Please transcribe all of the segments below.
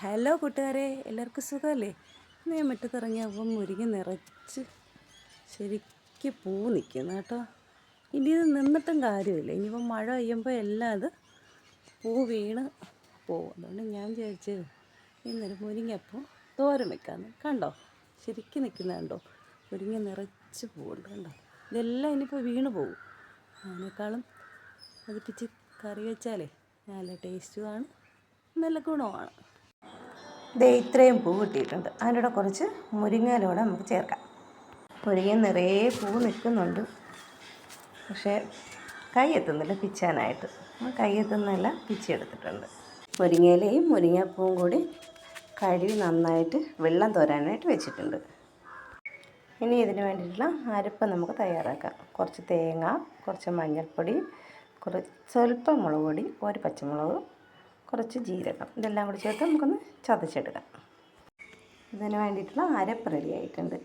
Hello കൂട്ടുകാരെ, എല്ലാവർക്കും സുഖമല്ലേ? ഇന്ന് ഞാൻ മുറ്റത്തിറങ്ങിയപ്പം മുരിങ്ങ നിറച്ച് ശരിക്ക് പൂ നിൽക്കുന്നു കേട്ടോ. ഇനി ഇത് നിന്നിട്ടും കാര്യമില്ല. ഇനിയിപ്പം മഴ പെയ്യുമ്പോൾ എല്ലാം അത് പൂ വീണ് പോവും. അതുകൊണ്ട് ഞാൻ വിചാരിച്ച് ഇന്നൊരു മുരിങ്ങപ്പൂ തോരൻ വെക്കാമെന്ന്. കണ്ടോ, ശരിക്കും നിൽക്കുന്ന കണ്ടോ? മുരിങ്ങ നിറച്ച് പൂവുണ്ട് കണ്ടോ. ഇതെല്ലാം ഇനിയിപ്പോൾ വീണ് പോകും. അതിനേക്കാളും പതിപ്പിച്ച് കറി വെച്ചാലേ നല്ല ടേസ്റ്റുമാണ്, നല്ല ഗുണമാണ്. ദേ ഇത്രയും പൂ കിട്ടിയിട്ടുണ്ട്. അതിൻ്റെ കുറച്ച് മുരിങ്ങയിലൂടെ നമുക്ക് ചേർക്കാം. മുരിങ്ങ നിറയെ പൂ നിൽക്കുന്നുണ്ട്, പക്ഷേ കൈ എത്തുന്നില്ല പിച്ചാനായിട്ട്. കൈ എത്തുന്നില്ല, പിച്ചെടുത്തിട്ടുണ്ട്. മുരിങ്ങയിലയും മുരിങ്ങപ്പൂവും കൂടി കഴുകി നന്നായിട്ട് വെള്ളം തോരാനായിട്ട് വെച്ചിട്ടുണ്ട്. ഇനി ഇതിന് വേണ്ടിയിട്ടുള്ള അരപ്പ് നമുക്ക് തയ്യാറാക്കാം. കുറച്ച് തേങ്ങ, കുറച്ച് മഞ്ഞൾപ്പൊടി, സ്വല്പം മുളക് പൊടി, ഒരു പച്ചമുളക്, കുറച്ച് ജീരകം, ഇതെല്ലാം കൂടി ചേർത്ത് നമുക്കൊന്ന് ചതച്ചെടുക്കാം. ഇതിന് വേണ്ടിയിട്ടുള്ള അരപ്പ് റെഡി ആയിട്ടുണ്ട്.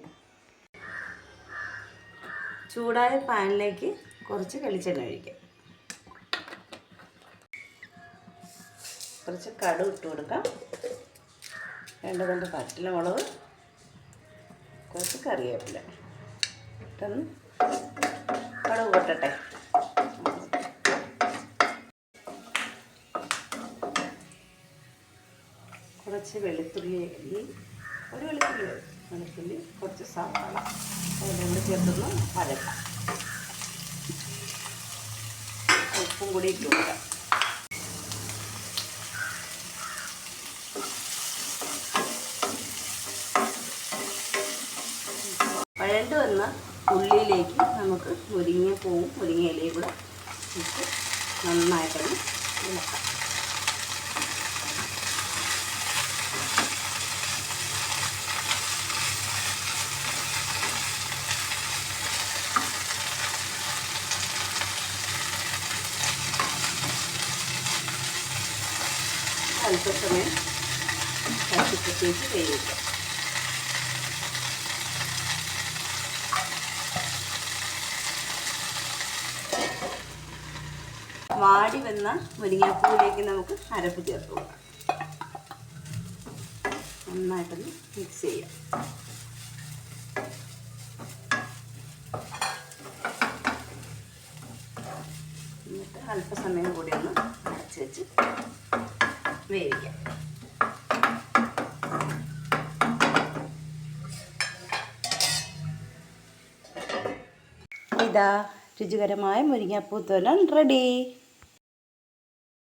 ചൂടായ പാനിലേക്ക് കുറച്ച് വെളിച്ചെണ്ണ ഒഴിക്കാം. കുറച്ച് കടുക് ഇട്ട് കൊടുക്കാം. 2 പച്ചമുളക്, കുറച്ച് കറിവേപ്പില ഇട്ടൊന്ന് കടുക് പൊട്ടട്ടെ. കുറച്ച് വെളുത്തുള്ളി, ഒരു വെളുത്തുള്ളി, കുറച്ച് സവാള, അതിലൂടെ ചേർത്തൊന്ന് വഴക്കാം. ഉപ്പും കൂടി ഇട്ട് കൊടുക്കാം. വഴണ്ട് വന്ന ഉള്ളിയിലേക്ക് നമുക്ക് മുരിങ്ങപ്പൂവും മുരിങ്ങയിലയും കൂടെ ഇട്ട് നന്നായിട്ടൊന്ന് ഇളക്കാം. അല്പസമയം കത്തിച്ച് വേവിക്കാം. വാടി വന്ന മുരിങ്ങാപ്പൂവിലേക്ക് നമുക്ക് അരപ്പ് ചേർത്ത് കൊടുക്കാം. നന്നായിട്ടൊന്ന് മിക്സ് ചെയ്യാം. എന്നിട്ട് അല്പസമയം കൂടി ഒന്ന് അടച്ച് വെച്ച് വേവിക്കാം. ഇതാ രുചികരമായ മുരിങ്ങാപ്പൂ തോരൻ റെഡി.